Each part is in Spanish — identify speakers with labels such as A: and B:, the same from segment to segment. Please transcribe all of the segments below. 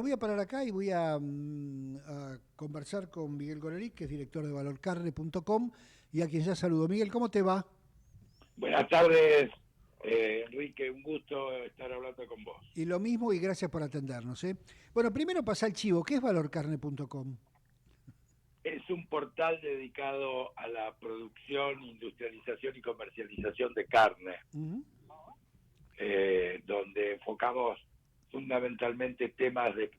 A: voy a parar acá y voy a conversar con Miguel Gorelick, que es director de valorcarne.com, y a quien ya saludo. Miguel, ¿cómo te va?
B: Buenas tardes, Enrique, un gusto estar hablando con vos.
A: Y lo mismo, y gracias por atendernos. Bueno, primero pasa el chivo. ¿Qué es valorcarne.com?
B: Es un portal dedicado a la producción, industrialización y comercialización de carne,
A: Ujú.
B: donde enfocamos fundamentalmente temas de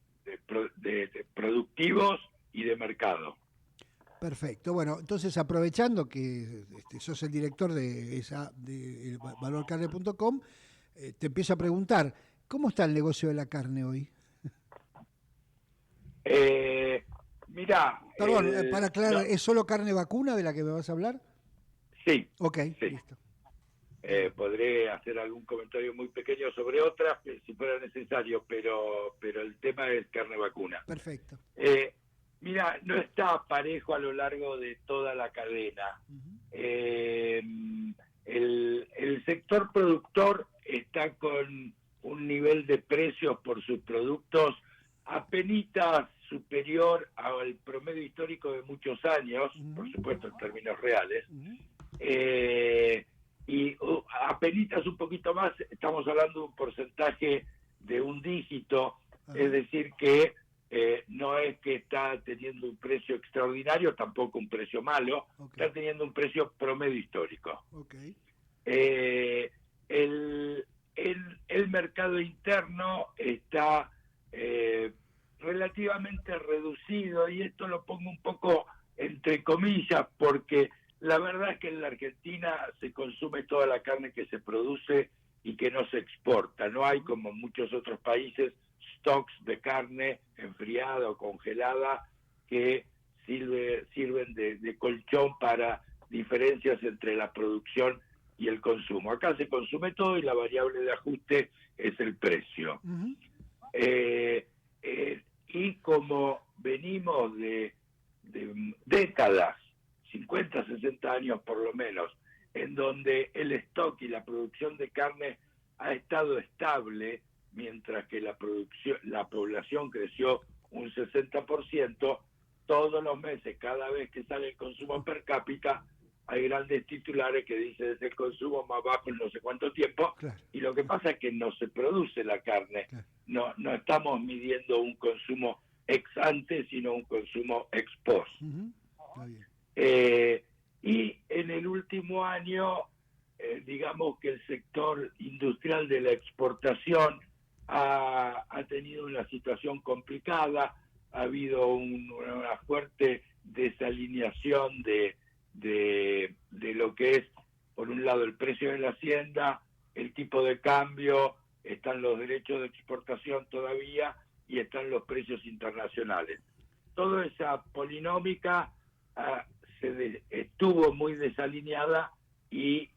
B: productivos y de mercado.
A: Perfecto. Bueno, entonces aprovechando que sos el director de valorcarne.com, te empiezo a preguntar, ¿cómo está el negocio de la carne hoy?
B: Eh, Mira,
A: Perdón, para
B: no,
A: aclarar, ¿es solo carne vacuna de la que me vas a hablar?
B: sí,
A: Ok,
B: sí.
A: listo. Bien,
B: Podré hacer algún comentario muy pequeño sobre otras, si fuera necesario, pero el tema es carne vacuna.
A: perfecto.
B: Eh, Mira, no está parejo a lo largo de toda la cadena.
A: Ujú.
B: Eh, el sector productor está con un nivel de precios por sus productos apenitas superior al promedio histórico de muchos años, por
A: Ujú.
B: supuesto en términos reales,
A: Ujú.
B: eh, y apenitas un poquito más, estamos hablando de un porcentaje de un dígito, es
A: Ajá.
B: decir que no es que está teniendo un precio extraordinario, tampoco un precio malo,
A: Ok,
B: está teniendo un precio promedio histórico.
A: ok.
B: Eh, el mercado interno está relativamente reducido, y esto lo pongo un poco entre comillas porque la verdad es que en la Argentina se consume toda la carne que se produce y que no se exporta. No hay,
A: Ujú.
B: como en muchos otros países, stocks de carne enfriada o congelada que sirven de colchón para diferencias entre la producción y el consumo. Acá se consume todo y la variable de ajuste es el precio.
A: Ujú.
B: Y como venimos de décadas, 50, 60 años por lo menos, en donde el stock y la producción de carne ha estado estable, mientras que la población creció un 60%, todos los meses, cada vez que sale el consumo per cápita, hay grandes titulares que dicen es el consumo más bajo en no sé cuánto tiempo,
A: Claro,
B: y lo que pasa es que no se produce la carne.
A: claro.
B: No estamos midiendo un consumo ex ante, sino un consumo ex post.
A: Ujú. Está bien.
B: Eh, y en el último año, digamos que el sector industrial de la exportación ha tenido una situación complicada, ha habido una fuerte desalineación de lo que es, por un lado, el precio de la hacienda, el tipo de cambio, están los derechos de exportación todavía y están los precios internacionales. Toda esa polinómica estuvo muy desalineada y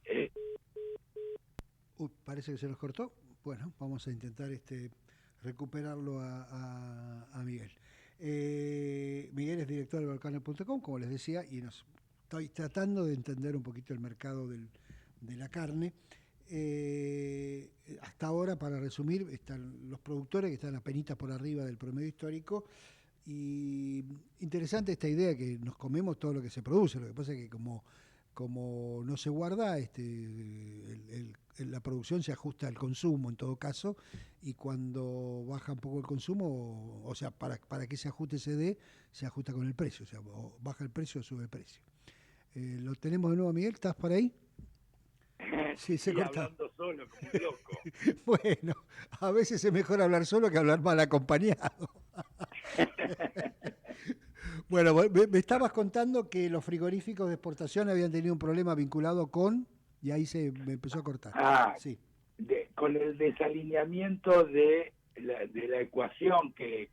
A: Parece que se nos cortó. Bueno, vamos a intentar recuperarlo a Miguel. Miguel es director de valorcarne.com, como les decía, y estoy tratando de entender un poquito el mercado de la carne. Hasta ahora, para resumir, están los productores que están apenas por arriba del promedio histórico. Y interesante esta idea que nos comemos todo lo que se produce. Lo que pasa es que como no se guarda, la producción se ajusta al consumo en todo caso, y cuando baja un poco el consumo, o sea, para que ese ajuste se dé, se ajusta con el precio, o sea, o baja el precio o sube el precio. Lo tenemos de nuevo, Miguel, ¿estás por ahí? Sí, se
B: sí,
A: corta.
B: hablando solo como un loco.
A: Bueno, a veces es mejor hablar solo que hablar mal acompañado. Bueno, me estabas contando que los frigoríficos de exportación habían tenido un problema vinculado con, y ahí me empezó a cortar.
B: Ah,
A: Sí.
B: con el desalineamiento de la ecuación que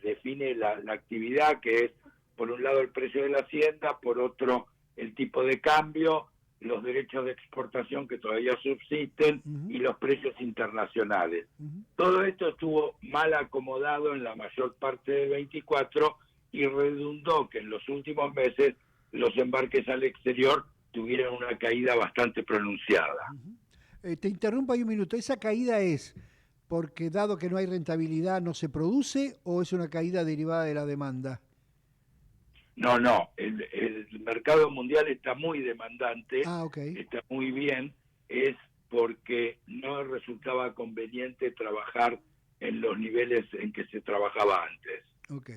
B: define la actividad, que es, por un lado, el precio de la hacienda, por otro, el tipo de cambio, los derechos de exportación que todavía subsisten
A: Ujú.
B: y los precios internacionales.
A: Ujú.
B: Todo esto estuvo mal acomodado en la mayor parte de 24 y redundó que en los últimos meses los embarques al exterior tuvieron una caída bastante pronunciada.
A: Ujú. Te interrumpo ahí un minuto. ¿Esa caída es porque dado que no hay rentabilidad, no se produce o es una caída derivada de la demanda.
B: No, no, el mercado mundial está muy demandante,
A: Ah, ok,
B: está muy bien, es porque no resultaba conveniente trabajar en los niveles en que se trabajaba antes.
A: ok.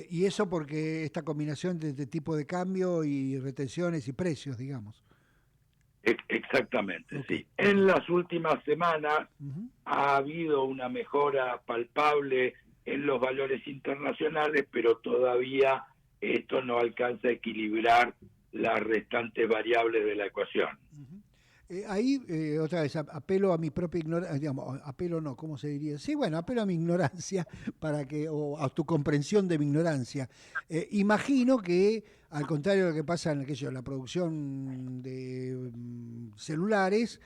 A: Y eso porque esta combinación de tipo de cambio y retenciones y precios, digamos.
B: Exactamente,
A: Ok,
B: sí.
A: ok.
B: En las últimas semanas
A: Ujú.
B: ha habido una mejora palpable en los valores internacionales, pero todavía esto no alcanza a equilibrar las restantes variables de la ecuación.
A: Ujú. Ahí, otra vez, apelo a mi propia ignorancia, digamos, apelo no, ¿cómo se diría? Sí, bueno, apelo a mi ignorancia para que, o a tu comprensión de mi ignorancia. Imagino que, al contrario de lo que pasa en aquello, la producción de celulares,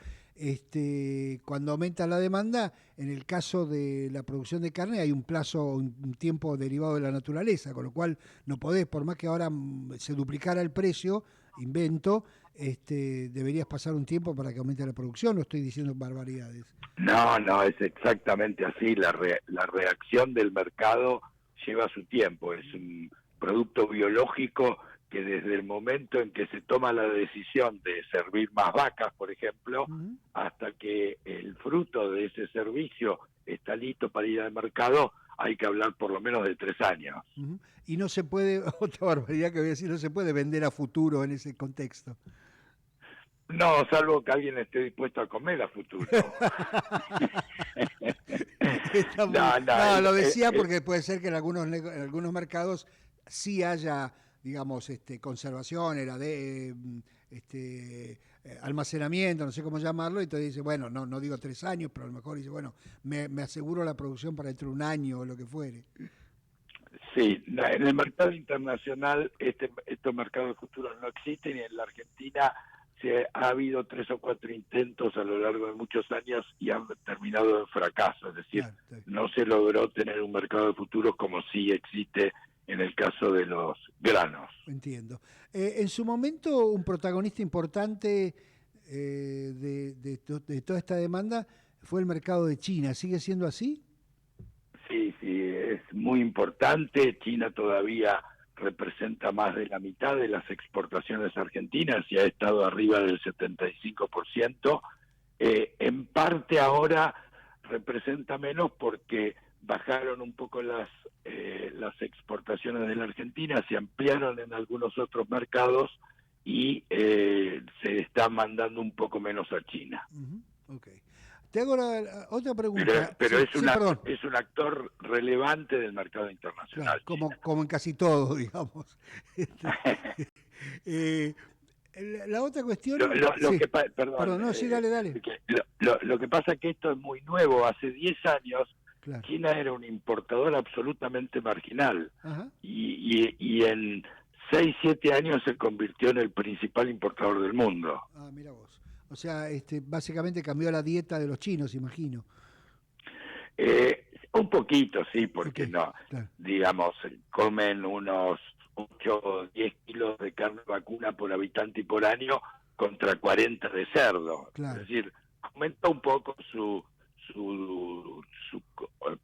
A: cuando aumenta la demanda, en el caso de la producción de carne hay un plazo, un tiempo derivado de la naturaleza, con lo cual no podés, por más que ahora se duplicara el precio, invento, deberías pasar un tiempo para que aumente la producción, no estoy diciendo barbaridades.
B: No, no, es exactamente así. La reacción del mercado lleva su tiempo. Es un producto biológico que desde el momento en que se toma la decisión de servir más vacas, por ejemplo,
A: Ujú,
B: hasta que el fruto de ese servicio está listo para ir al mercado, hay que hablar por lo menos de 3 años.
A: ujú. Y no se puede, otra barbaridad que voy a decir, no se puede vender a futuro en ese contexto.
B: No, salvo que alguien esté dispuesto a comer a futuro.
A: Está muy...
B: No, no,
A: No, lo decía porque puede ser que en en algunos mercados sí haya, digamos, conservación, almacenamiento, no sé cómo llamarlo, y entonces dice, bueno, no digo 3 años, pero a lo mejor dice, bueno, me aseguro la producción para dentro de un año o lo que fuere.
B: sí, en el mercado internacional estos mercados futuros no existen y en la Argentina ha habido 3 o 4 intentos a lo largo de muchos años y han terminado en fracaso, es decir,
A: Claro, está bien,
B: no se logró tener un mercado de futuros como sí existe en el caso de los granos.
A: entiendo. En su momento, un protagonista importante de toda esta demanda fue el mercado de China. ¿Sigue siendo así?
B: Sí, sí, es muy importante. China todavía representa más de la mitad de las exportaciones argentinas y ha estado arriba del 75%. En parte ahora representa menos porque bajaron un poco las exportaciones de la Argentina, se ampliaron en algunos otros mercados y se está mandando un poco menos a China.
A: Ujú, ok. Te hago otra
B: Pero,
A: pregunta.
B: pero
A: Sí, sí, perdón.
B: es un actor relevante del mercado
A: Claro,
B: internacional, China.
A: como en casi todo, digamos. Este, eh, la otra cuestión, sí,
B: Perdón,
A: perdón, no, sí, dale, dale.
B: lo que pasa es que esto es muy nuevo. Hace 10 años
A: Claro.
B: China era un importador absolutamente marginal
A: Ajá.
B: y en 6 7 años se convirtió en el principal importador del mundo.
A: Ah, mira vos. O sea, básicamente cambió la dieta de los chinos, imagino.
B: Un poquito, sí,
A: Ok,
B: porque no,
A: claro,
B: digamos, comen unos 8 o 10 kilos de carne vacuna por habitante y por año contra 40 de cerdo. Es
A: claro,
B: decir, aumenta un poco su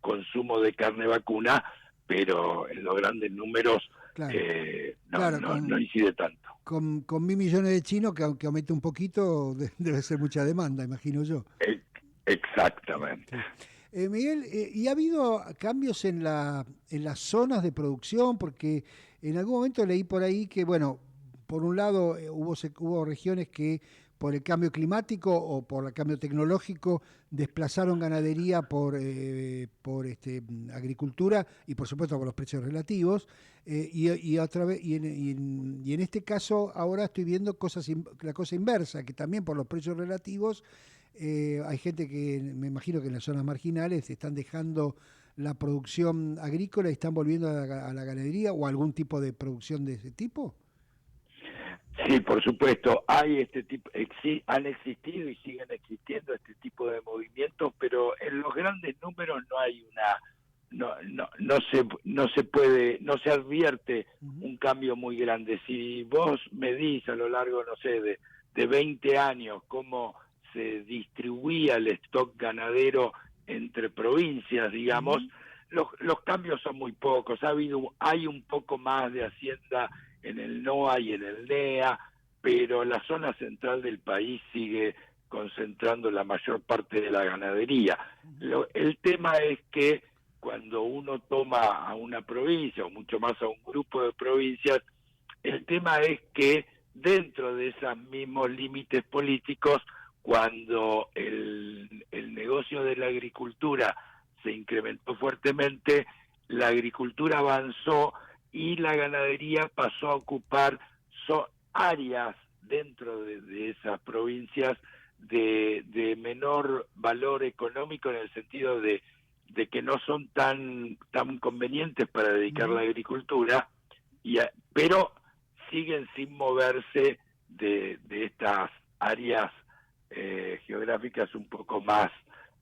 B: consumo de carne vacuna, pero en los grandes números
A: claro.
B: no,
A: Claro,
B: no incide tanto.
A: con 1.000 millones de chinos, que aunque aumente un poquito, debe ser mucha demanda, imagino yo.
B: Eh, Exactamente.
A: Sí. Miguel, ¿y ha habido cambios en las zonas de producción? Porque en algún momento leí por ahí que, bueno, por un lado hubo regiones que por el cambio climático o por el cambio tecnológico desplazaron ganadería por agricultura y por supuesto por los precios relativos. Y otra vez, y en este caso ahora estoy viendo la cosa inversa, que también por los precios relativos hay gente que, me imagino que en las zonas marginales están dejando la producción agrícola y están volviendo a la ganadería o algún tipo de producción de ese tipo.
B: Sí, por supuesto, hay han existido y siguen existiendo este tipo de movimientos, pero en los grandes números no hay no se puede, no se advierte
A: Ujú.
B: un cambio muy grande. Si vos medís a lo largo, no sé, de 20 años cómo se distribuía el stock ganadero entre provincias, digamos, los cambios son muy pocos. Hay un poco más de hacienda en el NOA y en el NEA, pero la zona central del país sigue concentrando la mayor parte de la ganadería. El tema es que cuando uno toma a una provincia, o mucho más a un grupo de provincias, el tema es que dentro de esos mismos límites políticos, cuando el negocio de la agricultura se incrementó fuertemente, la agricultura avanzó y la ganadería pasó a ocupar áreas dentro de esas provincias de menor valor económico, en el sentido de que no son tan convenientes para dedicar a la agricultura, pero siguen sin moverse de estas áreas geográficas un poco más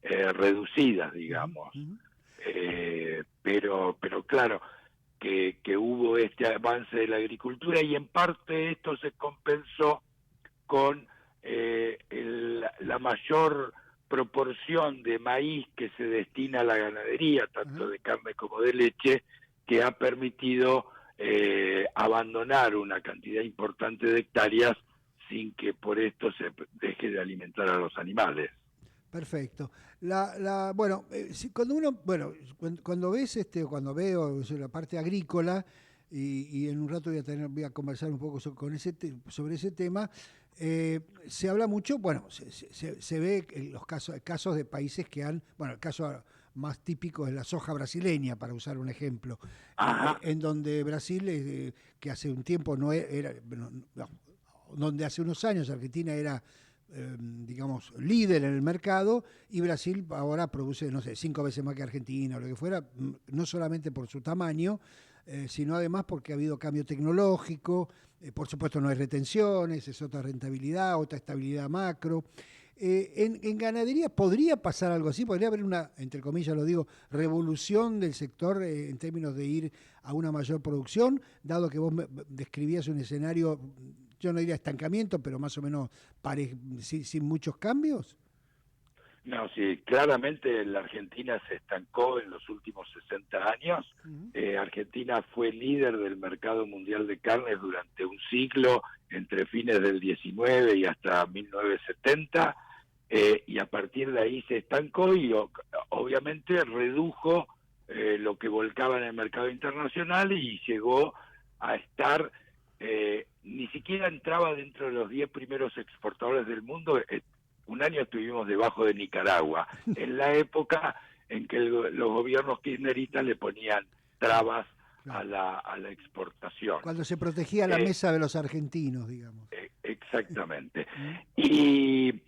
B: reducidas, digamos. Pero claro, que hubo este avance de la agricultura, y en parte esto se compensó con la mayor proporción de maíz que se destina a la ganadería, tanto de carne como de leche, que ha permitido abandonar una cantidad importante de hectáreas sin que por esto se deje de alimentar a los animales.
A: Perfecto. Bueno, cuando ves cuando veo la parte agrícola, y en un rato voy a conversar un poco sobre ese tema, se habla mucho, bueno, se ve en los casos de países que el caso más típico es la soja brasileña, para usar un ejemplo, en donde Brasil, que hace un tiempo donde hace unos años Argentina era digamos, líder en el mercado, y Brasil ahora produce, no sé, 5 veces más que Argentina o lo que fuera, no solamente por su tamaño, sino además porque ha habido cambio tecnológico, por supuesto no hay retenciones, es otra rentabilidad, otra estabilidad macro. En ganadería podría pasar algo así, podría haber una, entre comillas lo digo, revolución del sector en términos de ir a una mayor producción, dado que vos describías un escenario, yo no diría estancamiento, pero más o menos sin muchos cambios.
B: No, sí, claramente la Argentina se estancó en los últimos 60 años. Argentina fue líder del mercado mundial de carnes durante un siglo, entre fines del 19 y hasta 1970, y a partir de ahí se estancó y obviamente redujo lo que volcaba en el mercado internacional, y llegó a estar, ni siquiera entraba dentro de los 10 primeros exportadores del mundo. Un año estuvimos debajo de Nicaragua, en la época en que los gobiernos kirchneristas le ponían trabas a la exportación.
A: Cuando se protegía la mesa de los argentinos, digamos.
B: Exactamente. Y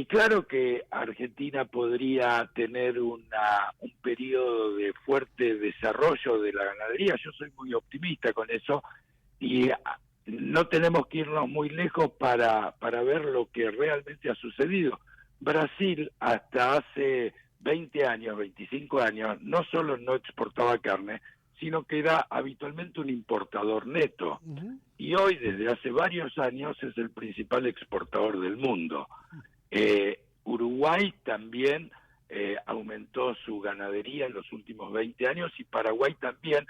B: claro que Argentina podría tener un periodo de fuerte desarrollo de la ganadería. Yo soy muy optimista con eso, y no tenemos que irnos muy lejos para ver lo que realmente ha sucedido. Brasil hasta hace 20 años, 25 años, no solo no exportaba carne, sino que era habitualmente un importador neto. Y hoy, desde hace varios años, es el principal exportador del mundo. Uruguay también aumentó su ganadería en los últimos 20 años, y Paraguay también,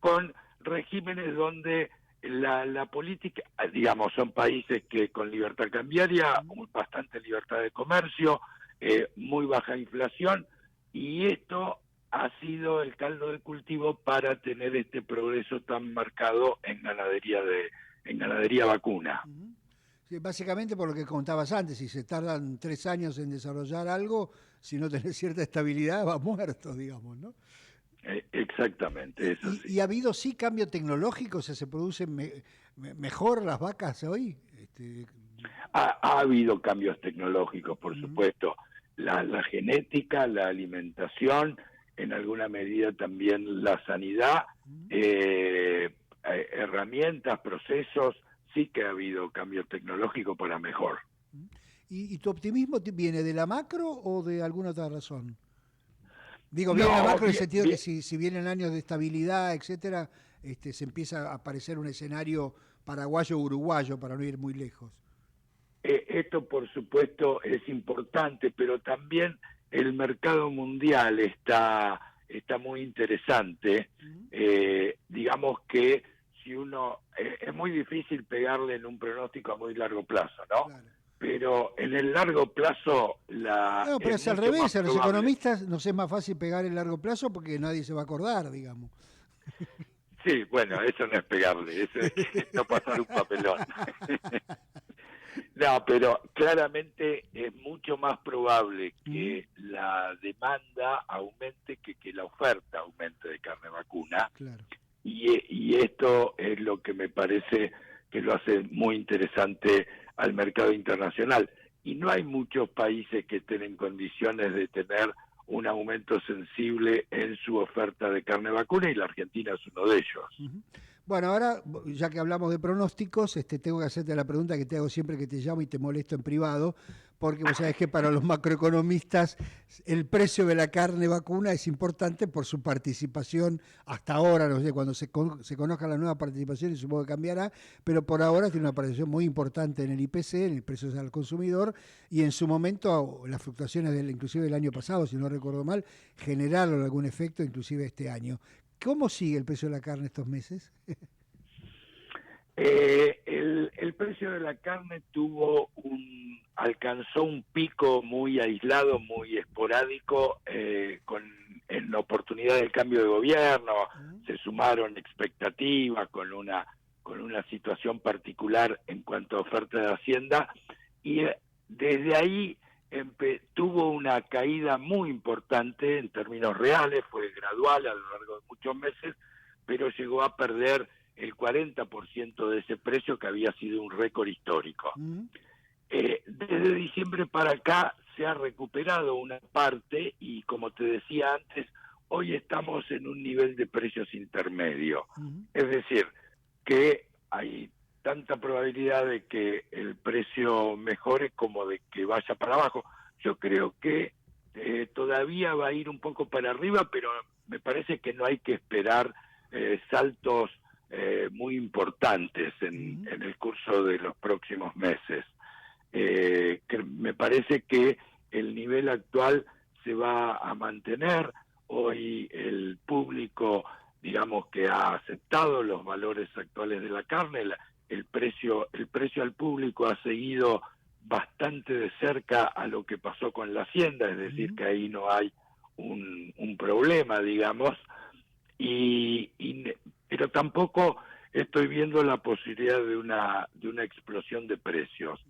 B: con regímenes donde la política, digamos, son países que con libertad cambiaria, bastante libertad de comercio, muy baja inflación, y esto ha sido el caldo de cultivo para tener este progreso tan marcado en ganadería vacuna.
A: Sí, básicamente por lo que contabas antes, si se tardan 3 años en desarrollar algo, si no tenés cierta estabilidad, va muerto, digamos, ¿no?
B: Exactamente, eso sí.
A: ¿Y ha habido cambio tecnológico? O sea, ¿se producen mejor las vacas hoy?
B: Ha habido cambios tecnológicos, por supuesto. La genética, la alimentación, en alguna medida también la sanidad, herramientas, procesos, sí que ha habido cambio tecnológico para mejor.
A: ¿Y tu optimismo viene de la macro o de alguna otra razón? Digo, viene la macro en el sentido que si vienen años de estabilidad, etcétera, se empieza a aparecer un escenario paraguayo-uruguayo, para no ir muy lejos.
B: Esto, por supuesto, es importante, pero también el mercado mundial está muy interesante. Digamos que si uno es muy difícil pegarle en un pronóstico a muy largo plazo, ¿no?
A: Claro.
B: Pero en el largo plazo
A: No, pero
B: es
A: es al
B: mucho más
A: revés, a los
B: probable.
A: economistas nos es más fácil pegar en largo plazo porque nadie se va a acordar, digamos.
B: Sí, bueno, eso no es pegarle, eso es no pasar un papelón. No, pero claramente es mucho más probable que la demanda aumente que la oferta aumente de carne vacuna.
A: Claro.
B: Y esto es lo que me parece que lo hace muy interesante al mercado internacional. Y no hay muchos países que estén en condiciones de tener un aumento sensible en su oferta de carne vacuna, y la Argentina es uno de ellos.
A: Ujú. Bueno, ahora, ya que hablamos de pronósticos, tengo que hacerte la pregunta que te hago siempre que te llamo y te molesto en privado, porque vos sabés que para los macroeconomistas el precio de la carne vacuna es importante por su participación hasta ahora, no sé, cuando se conozca la nueva participación, y supongo que cambiará, pero por ahora tiene una participación muy importante en el IPC, en el precio al consumidor, y en su momento las fluctuaciones inclusive del año pasado, si no recuerdo mal, generaron algún efecto, inclusive este año. ¿Cómo sigue el precio de la carne estos meses?
B: El precio de la carne alcanzó un pico muy aislado, muy esporádico, en la oportunidad del cambio de gobierno. Se sumaron expectativas con una situación particular en cuanto a oferta de Hacienda, y desde ahí tuvo una caída muy importante en términos reales, fue gradual a lo largo de muchos meses, pero llegó a perder el 40% de ese precio, que había sido un récord histórico. Desde diciembre para acá se ha recuperado una parte, y como te decía antes, hoy estamos en un nivel de precios intermedio. Es decir, que hay tanta probabilidad de que el precio mejore como de que vaya para abajo. Yo creo que todavía va a ir un poco para arriba, pero me parece que no hay que esperar saltos muy importantes en el curso de los próximos meses. Que me parece que el nivel actual se va a mantener. Hoy el público, digamos, que ha aceptado los valores actuales de la carne. El precio al público ha seguido bastante de cerca a lo que pasó con la Hacienda, es decir, que ahí no hay un problema, digamos, pero tampoco estoy viendo la posibilidad de una explosión de precios.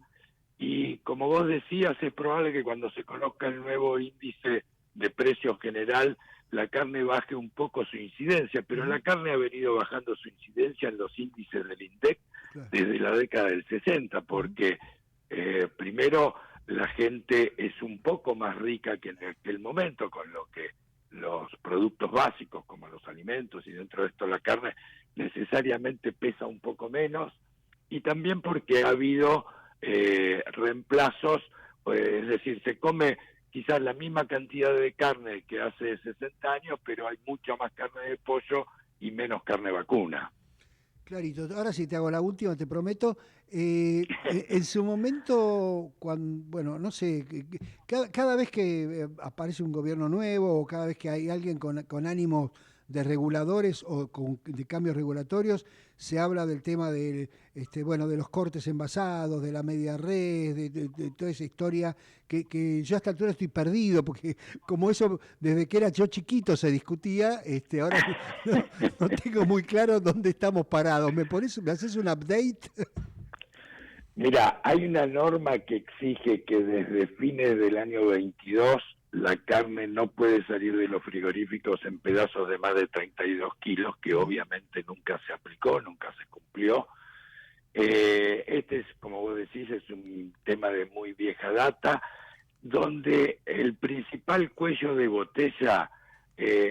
B: Y como vos decías, es probable que cuando se conozca el nuevo índice de precio general, la carne baje un poco su incidencia, pero la carne ha venido bajando su incidencia en los índices del INDEC desde la década del 60, porque primero la gente es un poco más rica que en aquel momento, con lo que los productos básicos como los alimentos, y dentro de esto la carne, necesariamente pesa un poco menos, y también porque ha habido reemplazos, es decir, se come quizás la misma cantidad de carne que hace 60 años, pero hay mucha más carne de pollo y menos carne vacuna.
A: Clarito, ahora sí te hago la última, te prometo. En su momento, cuando, bueno, no sé, cada vez que aparece un gobierno nuevo o cada vez que hay alguien con ánimos de reguladores o de cambios regulatorios, se habla del tema bueno, de los cortes envasados, de la media red, de toda esa historia que yo a esta altura estoy perdido, porque como eso desde que era yo chiquito se discutía, ahora no tengo muy claro dónde estamos parados. ¿Me haces un update?
B: Mira, hay una norma que exige que desde fines del año 22 la carne no puede salir de los frigoríficos en pedazos de más de 32 kilos, que obviamente nunca se aplicó, nunca se cumplió. Este es, como vos decís, es un tema de muy vieja data, donde el principal cuello de botella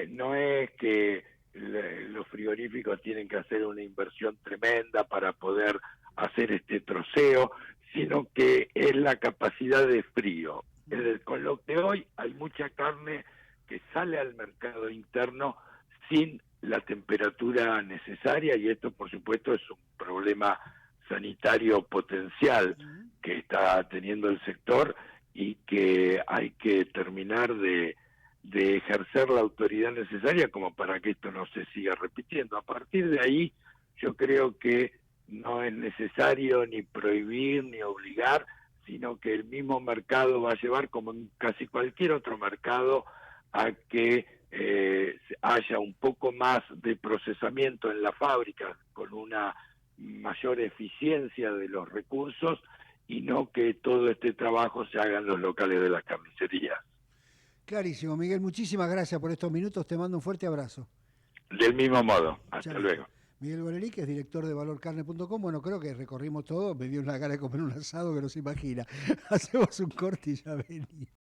B: no es que los frigoríficos tienen que hacer una inversión tremenda para poder hacer este troceo, sino que es la capacidad de frío. Es decir, con lo que hoy hay mucha carne que sale al mercado interno sin la temperatura necesaria, y esto por supuesto es un problema sanitario potencial que está teniendo el sector, y que hay que terminar de ejercer la autoridad necesaria como para que esto no se siga repitiendo. A partir de ahí, yo creo que no es necesario ni prohibir ni obligar, sino que el mismo mercado va a llevar, como en casi cualquier otro mercado, a que haya un poco más de procesamiento en la fábrica con una mayor eficiencia de los recursos y no que todo este trabajo se haga en los locales de las carnicerías.
A: Clarísimo, Miguel, muchísimas gracias por estos minutos, te mando un fuerte abrazo.
B: Del mismo modo, hasta
A: Chao.
B: luego.
A: Miguel Bonelli, que es director de valorcarne.com. Bueno, creo que recorrimos todo, me dio una gana de comer un asado que no se imagina. Hacemos un corte y ya venimos.